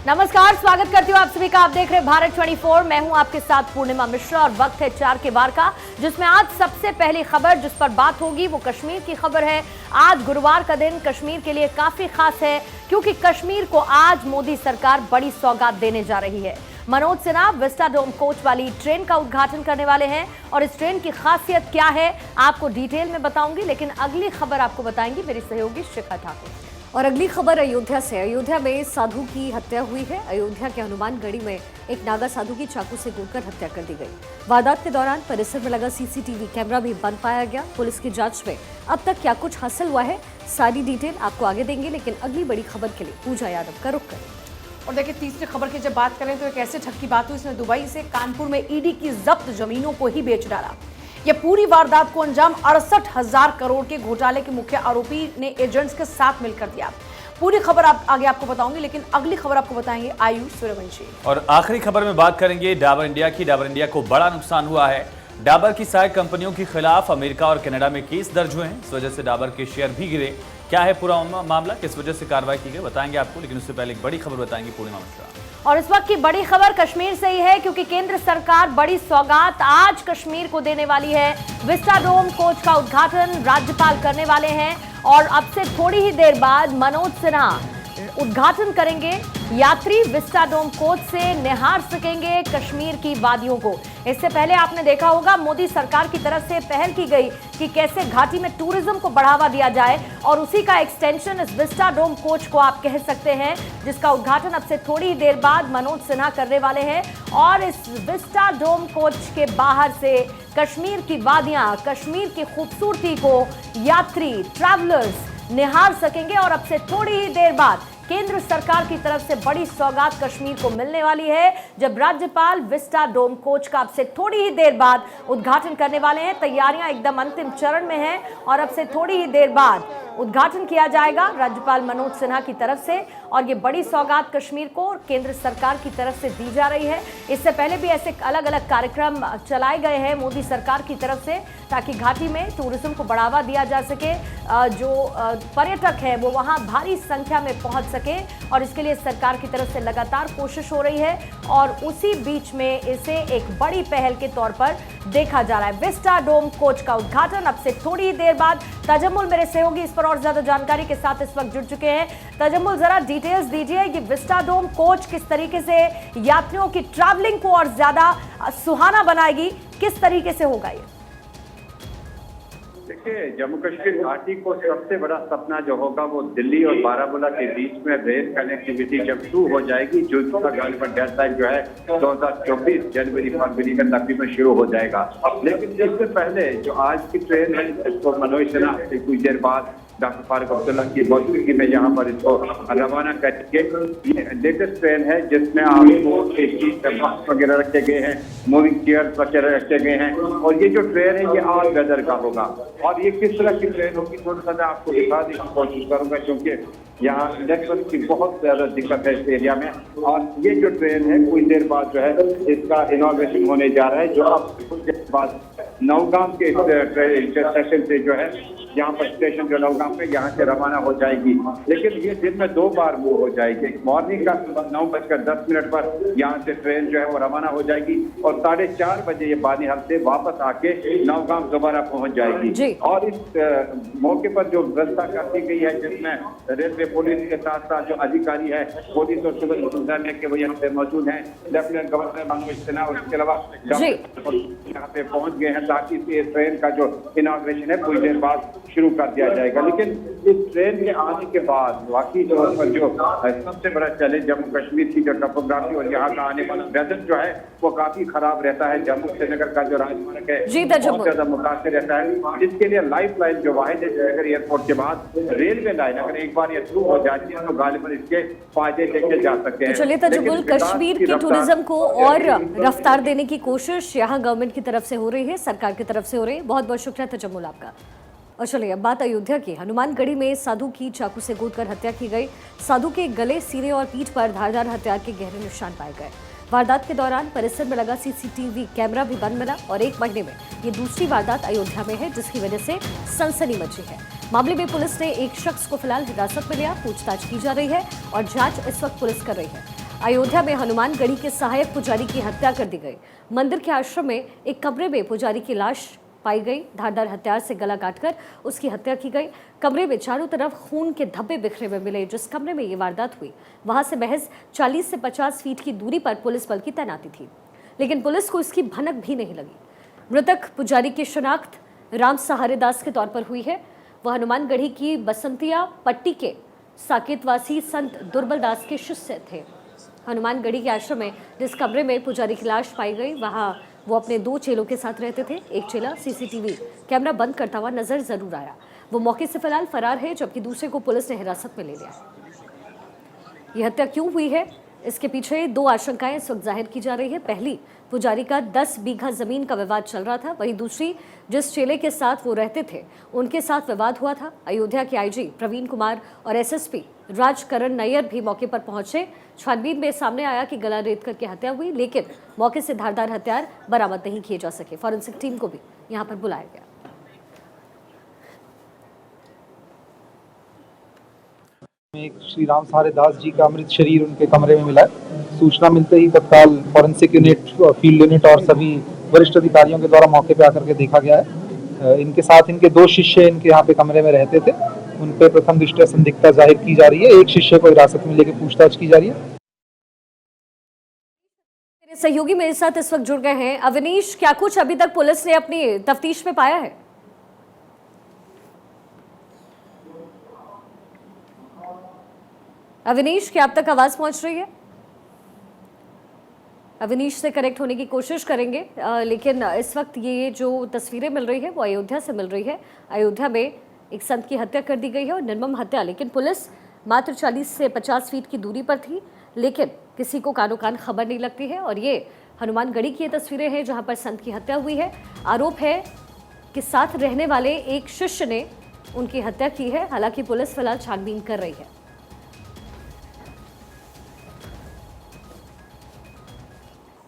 नमस्कार, स्वागत करती हूँ आप सभी का। आप देख रहे हैं भारत 24। मैं हूँ आपके साथ पूर्णिमा मिश्रा और वक्त है 4 के वार का, जिसमें आज सबसे पहली खबर जिस पर बात होगी वो कश्मीर की खबर है। आज गुरुवार का दिन कश्मीर के लिए काफी खास है क्योंकि कश्मीर को आज मोदी सरकार बड़ी सौगात देने जा रही है। मनोज सिन्हा विस्टाडोम कोच वाली ट्रेन का उद्घाटन करने वाले हैं और इस ट्रेन की खासियत क्या है आपको डिटेल में बताऊंगी, लेकिन अगली खबर आपको बताएंगी मेरी सहयोगी शिखा ठाकुर। और अगली खबर अयोध्या से। अयोध्या में साधु की हत्या हुई है। अयोध्या के हनुमानगढ़ी में एक नागा साधु की चाकू से गोदकर हत्या कर दी गई। वारदात के दौरान परिसर में लगा सीसीटीवी कैमरा भी बंद पाया गया। पुलिस की जांच में अब तक क्या कुछ हासिल हुआ है, सारी डिटेल आपको आगे देंगे, लेकिन अगली बड़ी खबर के लिए पूजा यादव का रुख करें। और देखिए, तीसरी खबर की जब बात करें तो एक ऐसे ठग की बात हुई, इसने दुबई से कानपुर में ईडी की जब्त जमीनों को ही बेच डाला। यह पूरी वारदात को अंजाम 68,000 करोड़ के घोटाले के मुख्य आरोपी ने एजेंट्स के साथ मिलकर दिया। पूरी खबर आगे आपको बताऊंगी, लेकिन अगली खबर आपको बताएंगे आयुष सूर्यवंशी। और आखिरी खबर में बात करेंगे डाबर इंडिया की। डाबर इंडिया को बड़ा नुकसान हुआ है। डाबर की सहायक कंपनियों के खिलाफ अमेरिका और कनाडा में केस दर्ज हुए हैं। इस वजह से डाबर के शेयर भी गिरे। क्या है पूरा मामला, किस वजह से कार्रवाई की गई, बताएंगे आपको, लेकिन उससे पहले एक बड़ी खबर बताएंगे पूर्णिमा मिश्रा। और इस वक्त की बड़ी खबर कश्मीर से ही है क्योंकि केंद्र सरकार बड़ी सौगात आज कश्मीर को देने वाली है। विस्टाडोम कोच का उद्घाटन राज्यपाल करने वाले हैं और अब से थोड़ी ही देर बाद मनोज सिन्हा उद्घाटन करेंगे। यात्री विस्टाडोम कोच से निहार सकेंगे कश्मीर की वादियों को। इससे पहले आपने देखा होगा मोदी सरकार की तरफ से पहल की गई कि कैसे घाटी में टूरिज्म को बढ़ावा दिया जाए और उसी का एक्सटेंशन इस विस्टाडोम कोच को आप कह सकते हैं, जिसका उद्घाटन अब से थोड़ी ही देर बाद मनोज सिन्हा करने वाले हैं। और इस विस्टाडोम कोच के बाहर से कश्मीर की वादियां, कश्मीर की खूबसूरती को यात्री ट्रैवलर्स निहार सकेंगे। और अब से थोड़ी ही देर बाद केंद्र सरकार की तरफ से बड़ी सौगात कश्मीर को मिलने वाली है, जब राज्यपाल विस्टाडोम कोच का अब से थोड़ी ही देर बाद उद्घाटन करने वाले हैं। तैयारियां एकदम अंतिम चरण में हैं और अब से थोड़ी ही देर बाद उद्घाटन किया जाएगा राज्यपाल मनोज सिन्हा की तरफ से। और ये बड़ी सौगात कश्मीर को केंद्र सरकार की तरफ से दी जा रही है। इससे पहले भी ऐसे अलग अलग कार्यक्रम चलाए गए हैं मोदी सरकार की तरफ से, ताकि घाटी में टूरिज्म को बढ़ावा दिया जा सके, जो पर्यटक है वो वहाँ भारी संख्या में पहुँच सके। और इसके लिए सरकार की तरफ से लगातार कोशिश हो रही है और उसी बीच में इसे एक बड़ी पहल के तौर पर देखा जा रहा है। विस्टाडोम कोच का उद्घाटन अब से थोड़ी ही देर बाद। तजम्मुल मेरे सहयोगी इस पर और ज्यादा जानकारी के साथ इस वक्त जुड़ चुके हैं। तजम्मुल, जरा डिटेल्स दीजिए, ये विस्टाडोम कोच किस तरीके से यात्रियों की ट्रैवलिंग को और ज्यादा सुहाना बनाएगी, किस तरीके से होगा ये? देखिए, जम्मू कश्मीर घाटी को सबसे बड़ा सपना जो होगा वो दिल्ली और बारामूला के बीच में रेल कनेक्टिविटी जब शुरू हो जाएगी, जो इसका गालिबन डेडलाइन जो है 2024 जनवरी फरवरी में तकरीबन शुरू हो जाएगा। लेकिन इससे पहले जो आज की ट्रेन है, इसको मनोज सिन्हा से कुछ देर बाद डॉक्टर फारूक अब्दुल्ला की मौजूदगी में यहाँ पर इसको रवाना करके, ये लेटेस्ट ट्रेन है जिसमें आपको बॉक्स वगैरह रखे गए हैं, मूविंग चेयर्स वगैरह रखे गए हैं। और ये जो ट्रेन है ये ऑल वेदर का होगा। और ये किस तरह की ट्रेन होगी थोड़ा सा मैं आपको दिखाने की कोशिश करूंगा, क्योंकि यहाँ नेटवर्क की बहुत ज्यादा दिक्कत है इस एरिया में। और ये जो ट्रेन है कुछ देर बाद जो है इसका इनॉग्रेशन होने जा रहा है, जो अब कुछ देर बाद नौगाम के स्टेशन से जो है यहाँ पर स्टेशन जो नौगाम पे यहाँ से रवाना हो जाएगी। लेकिन ये दिन में 2 बार मूव हो जाएगी। मॉर्निंग का 9:10 पर यहाँ से ट्रेन जो है वो रवाना हो जाएगी और 4:30 बजे ये बानीहाल से वापस आके नौगाम दोबारा पहुंच जाएगी। और इस मौके पर जो व्यवस्था कर दी गई है, जिसमें रेलवे पुलिस के साथ साथ जो अधिकारी है, पुलिस और सिविल इंतजामिया के वो यहाँ पे मौजूद हैं। लेफ्टिनेंट गवर्नर मनोज सिन्हा और इसके अलावा यहाँ पे पहुंच गए हैं, ताकि इस ट्रेन का जो इनॉग्रेशन है कुछ देर बाद शुरू कर दिया जाएगा। लेकिन इस ट्रेन के आने के बाद वाकई तौर पर जो सबसे बड़ा चैलेंज जम्मू कश्मीर की जो टोपोग्राफी और यहाँ का आने वाला वेदर जो है वो काफी खराब रहता है। जम्मू श्रीनगर का जो राजमार्ग है बहुत ज्यादा मुतासिर रहता है, जिसके लिए लाइफ लाइन जो वाहिद है श्रीनगर एयरपोर्ट के बाद रेलवे लाइन अगर एक बार ये शुरू हो जाती है तो गालिबन इसके फायदे देखे जा सकते हैं। चलिए तजुमुल, कश्मीर की टूरिज्म को और रफ्तार देने की कोशिश यहाँ गवर्नमेंट की तरफ से हो रही है, सरकार की तरफ से हो रही है। बहुत बहुत शुक्रिया तजुमुल आपका। और चलिए अब बात अयोध्या की। हनुमानगढ़ी में साधु की चाकू से गोदकर हत्या की गई। साधु के गले, सीने और पीठ पर धारदार हथियार के गहरे निशान पाए गए। वारदात के दौरान परिसर में लगा सीसीटीवी कैमरा भी बंद मिला और एक महीने में ये दूसरी वारदात अयोध्या में है, जिसकी वजह से सनसनी मची है। मामले में पुलिस ने एक शख्स को फिलहाल हिरासत में लिया, पूछताछ की जा रही है और जांच इस वक्त पुलिस कर रही है। अयोध्या में हनुमानगढ़ी के सहायक पुजारी की हत्या कर दी गई। मंदिर के आश्रम में एक कमरे में पुजारी की लाश पाई गई। धारदार हथियार से गला काटकर उसकी हत्या की गई। कमरे में चारों तरफ खून के धब्बे बिखरे हुए मिले। जिस कमरे में ये वारदात हुई वहां से महज 40 से 50 फीट की दूरी पर पुलिस बल की तैनाती थी, लेकिन पुलिस को इसकी भनक भी नहीं लगी। मृतक पुजारी की शिनाख्त राम सहारे दास के तौर पर हुई है। वह हनुमानगढ़ी की बसंतिया पट्टी के साकेतवासी संत दुर्बल दास के शिष्य थे। हनुमानगढ़ी के आश्रम में जिस कमरे में पुजारी की लाश पाई गई वहां वो अपने 2 चेलों के साथ रहते थे। एक चेला सीसीटीवी कैमरा बंद करता हुआ नजर जरूर आया। वो मौके से फिलहाल फरार है, जबकि दूसरे को पुलिस ने हिरासत में ले लिया। यह हत्या क्यों हुई है, इसके पीछे 2 आशंकाएं इस वक्त जाहिर की जा रही है। पहली, पुजारी का 10 बीघा जमीन का विवाद चल रहा था। वहीं दूसरी, जिस चेले के साथ वो रहते थे उनके साथ विवाद हुआ था। अयोध्या के आईजी प्रवीण कुमार और एसएसपी राजकरण नैयर भी मौके पर पहुंचे। छानबीन में सामने आया कि गला रेत करके हत्या हुई, लेकिन मौके से धारदार हथियार बरामद नहीं किए जा सके। फॉरेंसिक टीम को भी यहां पर बुलाया गया। एक श्री राम सहारे दास जी का अमृत शरीर उनके कमरे में मिला है। सूचना मिलते ही तत्काल फॉरेंसिक यूनिट, फील्ड यूनिट और सभी वरिष्ठ अधिकारियों के द्वारा मौके पे आकर के देखा गया है। इनके साथ इनके 2 शिष्य इनके यहाँ पे कमरे में रहते थे। उन पे प्रथम दृष्टया संदिग्धता जाहिर की जा रही है। एक शिष्य को हिरासत में लेकर पूछताछ की जा रही है। मेरे सहयोगी मेरे साथ इस वक्त जुड़ गए हैं। अवनीश, क्या कुछ अभी तक पुलिस ने अपनी तफ्तीश में पाया है? अवनीश, क्या अब तक आवाज पहुंच रही है? अवनीश से कनेक्ट होने की कोशिश करेंगे, लेकिन इस वक्त ये जो तस्वीरें मिल रही है वो अयोध्या से मिल रही है। अयोध्या में एक संत की हत्या कर दी गई है और निर्मम हत्या, लेकिन पुलिस मात्र 40 से 50 फीट की दूरी पर थी, लेकिन किसी को कानो कान खबर नहीं लगती है। और ये हनुमानगढ़ी की ये तस्वीरें हैं जहां पर संत की हत्या हुई है। आरोप है कि साथ रहने वाले एक शिष्य ने उनकी हत्या की है। हालांकि पुलिस फिलहाल छानबीन कर रही है।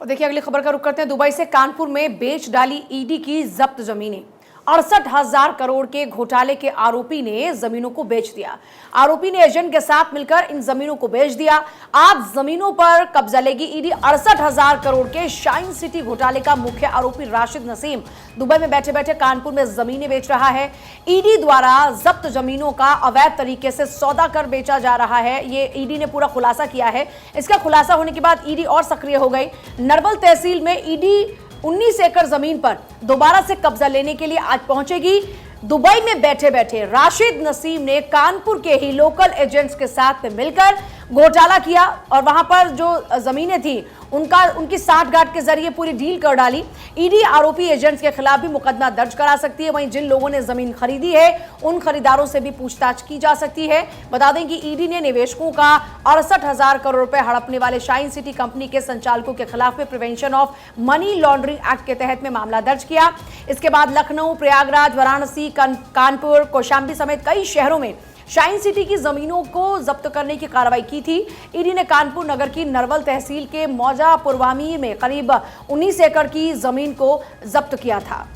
और देखिए अगली खबर का रुख करते हैं। दुबई से कानपुर में बेच डाली ईडी की जब्त जमीनें। 68,000 करोड़ के घोटाले के आरोपी ने जमीनों को बेच दिया। आरोपी ने एजेंट के साथ मिलकर इन जमीनों को बेच दिया। आज जमीनों पर कब्जा लेगी ईडी। 68,000 करोड़ के शाइन सिटी घोटाले का मुख्य आरोपी राशिद नसीम दुबई में बैठे बैठे कानपुर में जमीनें बेच रहा है। ईडी द्वारा जब्त जमीनों का अवैध तरीके से सौदा कर बेचा जा रहा है, ये ईडी ने पूरा खुलासा किया है। इसका खुलासा होने के बाद ईडी और सक्रिय हो गई। नरवल तहसील में ईडी 19 एकड़ जमीन पर दोबारा से कब्जा लेने के लिए आज पहुंचेगी। दुबई में बैठे बैठे राशिद नसीम ने कानपुर के ही लोकल एजेंट्स के साथ में मिलकर घोटाला किया और वहां पर जो जमीनें थी उनकी साठगांठ के जरिए पूरी डील कर डाली। ईडी आरोपी एजेंट्स के खिलाफ भी मुकदमा दर्ज करा सकती है। वहीं जिन लोगों ने जमीन खरीदी है उन खरीदारों से भी पूछताछ की जा सकती है। बता दें कि ईडी ने निवेशकों का 68,000 करोड़ रुपए हड़पने वाले शाइन सिटी कंपनी के संचालकों के खिलाफ में prevention of money laundering act के तहत में मामला दर्ज किया। इसके बाद लखनऊ, प्रयागराज, वाराणसी, कानपुर, कौशाम्बी समेत कई शहरों में शाइन सिटी की जमीनों को जब्त करने की कार्रवाई की थी। ईडी ने कानपुर नगर की नरवल तहसील के मौजा पुरवामी में करीब 19 एकड़ की जमीन को जब्त किया था।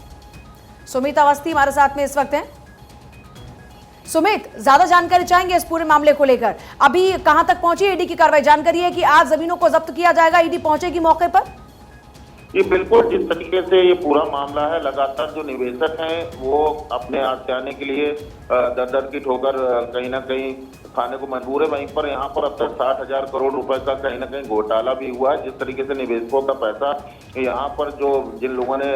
सुमित अवस्थी हमारे साथ में इस वक्त हैं। सुमित, ज्यादा जानकारी चाहेंगे इस पूरे मामले को लेकर? अभी कहां तक पहुंची ईडी की कार्रवाई? जानकारी है कि आज जमीनों को जब्त किया जाएगा, ईडी पहुंचेगी मौके पर? ये बिल्कुल जिस तरीके से ये पूरा मामला है, लगातार जो निवेशक हैं वो अपने हाथ से आने के लिए दर की ठोकर कहीं ना कहीं खाने को मजबूर है। वहीं पर यहाँ पर अब तक 60,000 करोड़ रुपए का कहीं ना कहीं घोटाला भी हुआ है। जिस तरीके से निवेशकों का पैसा यहाँ पर जो जिन लोगों ने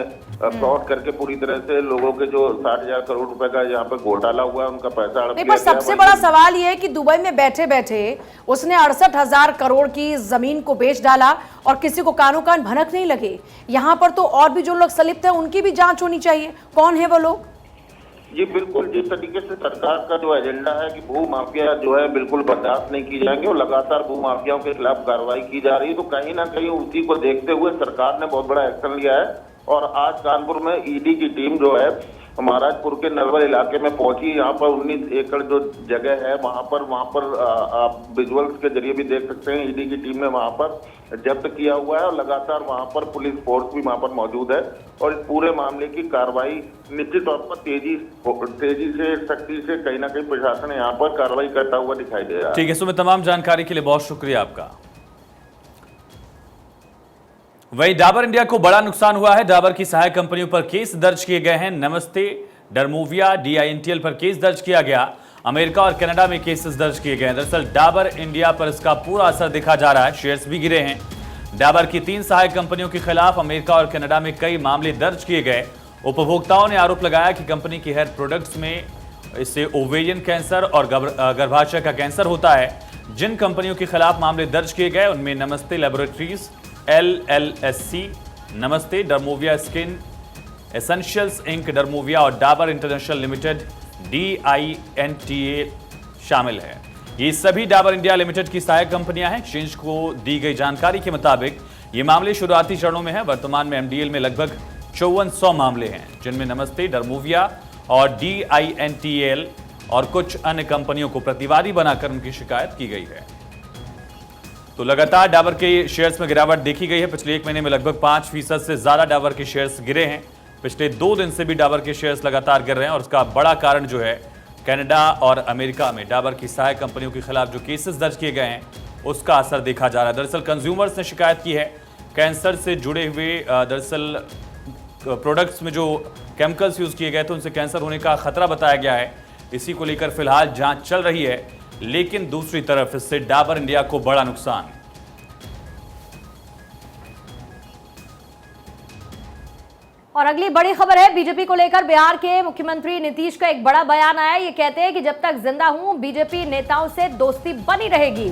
फ्रॉड करके पूरी तरह से लोगों के जो 60,000 करोड़ रुपए का यहाँ पर घोटाला हुआ है उनका पैसा हड़प लिया गया। सबसे बड़ा सवाल ये है कि दुबई में बैठे बैठे उसने 68,000 करोड़ की जमीन को बेच डाला और किसी को कानो कान भनक नहीं लगे। यहाँ पर तो और भी जो लोग संलिप्त है उनकी भी जांच होनी चाहिए। कौन है वो लोग? जी बिल्कुल, जिस तरीके से सरकार का जो एजेंडा है कि भू माफिया जो है बिल्कुल बर्दाश्त नहीं की जाएंगे और लगातार भू माफियाओं के खिलाफ कार्रवाई की जा रही है, तो कहीं ना कहीं उसी को देखते हुए सरकार ने बहुत बड़ा एक्शन लिया है। और आज कानपुर में ईडी की टीम जो है महाराजपुर के नरवल इलाके में पहुंची। यहाँ पर 19 एकड़ जो जगह है वहां पर आप विजुअल्स के जरिए भी देख सकते हैं। ईडी की टीम ने वहां पर जब्त किया हुआ है और लगातार वहां पर पुलिस फोर्स भी वहां पर मौजूद है और इस पूरे मामले की कार्रवाई निश्चित तौर पर तेजी से सख्ती से कहीं ना कहीं प्रशासन यहाँ पर कार्रवाई करता हुआ दिखाई दे रहा है। ठीक है सुमित, तमाम जानकारी के लिए बहुत शुक्रिया आपका। वही डाबर इंडिया को बड़ा नुकसान हुआ है। डाबर की सहायक कंपनियों पर केस दर्ज किए गए हैं। नमस्ते, डरमोविया, DINTL पर केस दर्ज किया गया। अमेरिका और कनाडा में केसेस दर्ज किए गए हैं। दरअसल डाबर इंडिया पर इसका पूरा असर देखा जा रहा है, शेयर्स भी गिरे हैं। डाबर की 3 सहायक कंपनियों के खिलाफ अमेरिका और कनाडा में कई मामले दर्ज किए गए। उपभोक्ताओं ने आरोप लगाया कि कंपनी के हेयर प्रोडक्ट्स में इससे ओवेरियन कैंसर और गर्भाशय का कैंसर होता है। जिन कंपनियों के खिलाफ मामले दर्ज किए गए उनमें नमस्ते लैबोरेटरीज LLSC, नमस्ते, डरमोविया स्किन एसेंशियल्स इंक, डरमोविया और डाबर इंटरनेशनल लिमिटेड DINTL शामिल है। ये सभी डाबर इंडिया लिमिटेड की सहायक कंपनियां हैं। एक्सचेंज को दी गई जानकारी के मुताबिक ये मामले शुरुआती चरणों में हैं। वर्तमान में MDL में लगभग 5400 मामले हैं, जिनमें नमस्ते, डरमोविया और DINTL और कुछ अन्य कंपनियों को प्रतिवादी बनाकर उनकी शिकायत की गई है। तो लगातार डाबर के शेयर्स में गिरावट देखी गई है। पिछले 1 महीने में लगभग 5% से ज्यादा डाबर के शेयर्स गिरे हैं। पिछले 2 दिन से भी डाबर के शेयर्स लगातार गिर रहे हैं और उसका बड़ा कारण जो है कनाडा और अमेरिका में डाबर की सहायक कंपनियों के खिलाफ जो केसेस दर्ज किए गए हैं उसका असर देखा जा रहा है। दरअसल कंज्यूमर्स ने शिकायत की है कैंसर से जुड़े हुए दरअसल प्रोडक्ट्स में जो केमिकल्स यूज किए गए थे उनसे कैंसर होने का खतरा बताया गया है। इसी को लेकर फिलहाल जांच चल रही है, लेकिन दूसरी तरफ इससे डाबर इंडिया को बड़ा नुकसान। और अगली बड़ी खबर है बीजेपी को लेकर। बिहार के मुख्यमंत्री नीतीश का एक बड़ा बयान आया। ये कहते हैं कि जब तक जिंदा हूं बीजेपी नेताओं से दोस्ती बनी रहेगी।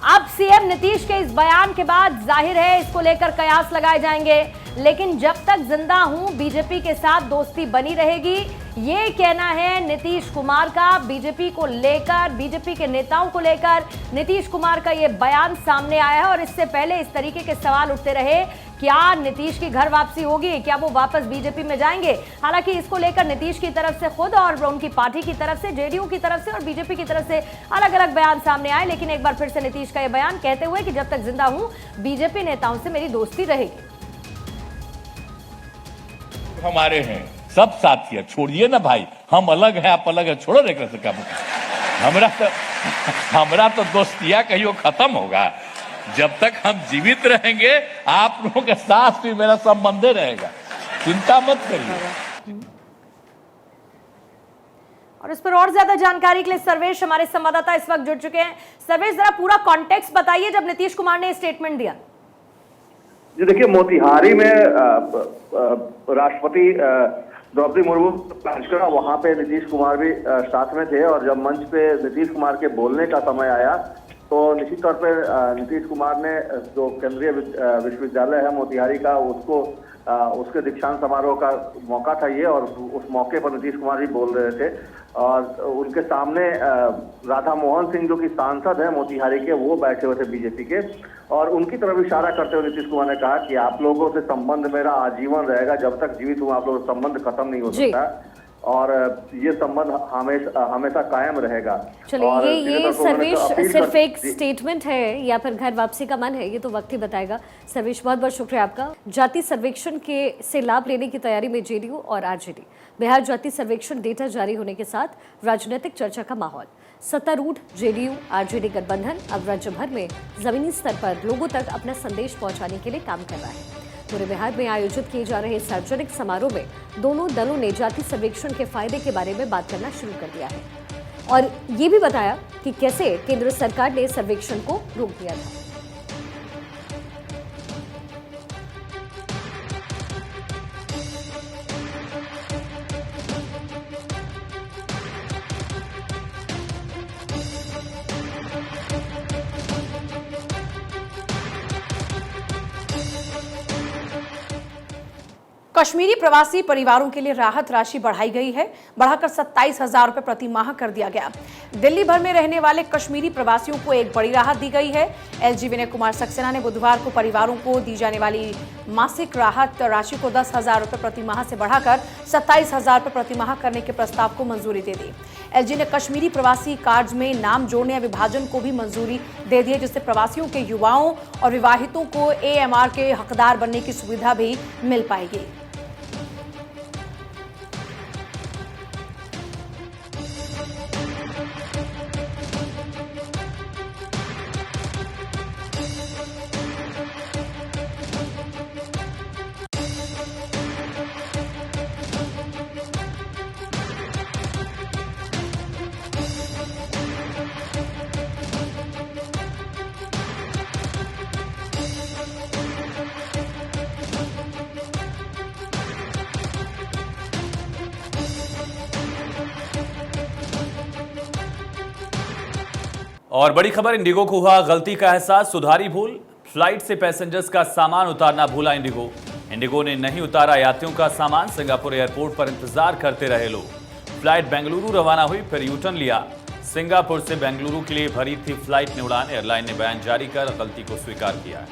अब सीएम नीतीश के इस बयान के बाद जाहिर है इसको लेकर कयास लगाए जाएंगे, लेकिन जब तक जिंदा हूं बीजेपी के साथ दोस्ती बनी रहेगी, ये कहना है नीतीश कुमार का। बीजेपी को लेकर, बीजेपी के नेताओं को लेकर नीतीश कुमार का ये बयान सामने आया है। और इससे पहले इस तरीके के सवाल उठते रहे, क्या नीतीश की घर वापसी होगी, क्या वो वापस बीजेपी में जाएंगे। हालांकि इसको लेकर नीतीश की तरफ से खुद और उनकी पार्टी की तरफ से, जेडीयू की तरफ से और बीजेपी की तरफ से अलग अलग बयान सामने आए। लेकिन एक बार फिर से नीतीश का ये बयान कहते हुए कि जब तक जिंदा हूं बीजेपी नेताओं से मेरी दोस्ती रहेगी। हमारे हैं सब साथी है, छोड़िए ना भाई, हम अलग हैं आप अलग है, छोड़ो रे कैसे काम। हमरा तो दोस्तिया कहियो खत्म होगा। जब तक हम जीवित रहेंगे आप लोगों के साथ भी मेरा संबंध रहेगा, चिंता मत करिए। और इस पर और ज्यादा जानकारी के लिए सर्वेश हमारे संवाददाता इस वक्त जुड़ चुके हैं। सर्वेश, जरा पूरा कॉन्टेक्स्ट बताइए जब नीतीश कुमार ने स्टेटमेंट दिया। जी देखिए, मोतिहारी में राष्ट्रपति द्रौपदी मुर्मू पहुंचकर वहां पे नीतीश कुमार भी साथ में थे। और जब मंच पे नीतीश कुमार के बोलने का समय आया तो निश्चित तौर पे नीतीश कुमार ने जो केंद्रीय विश्वविद्यालय है मोतिहारी का, उसके दीक्षांत समारोह का मौका था ये, और उस मौके पर नीतीश कुमार ही बोल रहे थे। और उनके सामने राधा मोहन सिंह जो कि सांसद है मोतिहारी के, वो बैठे हुए थे बीजेपी के, और उनकी तरफ इशारा करते हुए नीतीश कुमार ने कहा कि आप लोगों से संबंध मेरा आजीवन रहेगा, जब तक जीवित हूँ आप लोगों से संबंध खत्म नहीं हो सकता और ये संबंध हमेशा कायम रहेगा। चलिए, ये सर्वेश सिर्फ एक स्टेटमेंट है या फिर घर वापसी का मन है, ये तो वक्त ही बताएगा। सर्वेश, बहुत बहुत शुक्रिया आपका। जाति सर्वेक्षण के से लाभ लेने की तैयारी में जेडीयू और आरजेडी। बिहार जाति सर्वेक्षण डेटा जारी होने के साथ राजनीतिक चर्चा का माहौल। सत्तारूढ़ जेडीयू आरजेडी गठबंधन अब राज्य भर में जमीनी स्तर पर लोगों तक अपना संदेश पहुंचाने के लिए काम कर रहा है। पूरे बिहार में आयोजित किए जा रहे सार्वजनिक समारोह में दोनों दलों ने जाति सर्वेक्षण के फायदे के बारे में बात करना शुरू कर दिया है और ये भी बताया कि कैसे केंद्र सरकार ने सर्वेक्षण को रोक दिया था। कश्मीरी प्रवासी परिवारों के लिए राहत राशि बढ़ाई गई है, बढ़ाकर 27,000 रुपए प्रति माह कर दिया गया। दिल्ली भर में रहने वाले कश्मीरी प्रवासियों को एक बड़ी राहत दी गई है। एलजी विनय कुमार सक्सेना ने बुधवार को परिवारों को दी जाने वाली मासिक राहत राशि को 10,000 रुपए प्रति माह से बढ़ाकर 27,000 रुपए प्रति माह करने के प्रस्ताव को मंजूरी दे दी। एलजी ने कश्मीरी प्रवासी कार्ड में नाम जोड़ने या विभाजन को भी मंजूरी दे दी है, जिससे प्रवासियों के युवाओं और विवाहितों को AMR के हकदार बनने की सुविधा भी मिल पाएगी। और बड़ी खबर, इंडिगो को हुआ गलती का एहसास, सुधारी भूल। फ्लाइट से पैसेंजर्स का सामान उतारना भूला इंडिगो ने नहीं उतारा यात्रियों का सामान। सिंगापुर एयरपोर्ट पर इंतजार करते रहे लोग। फ्लाइट बेंगलुरु रवाना हुई, फिर यूटर्न लिया। सिंगापुर से बेंगलुरु के लिए भरी थी फ्लाइट ने उड़ान। एयरलाइन ने बयान जारी कर गलती को स्वीकार किया है।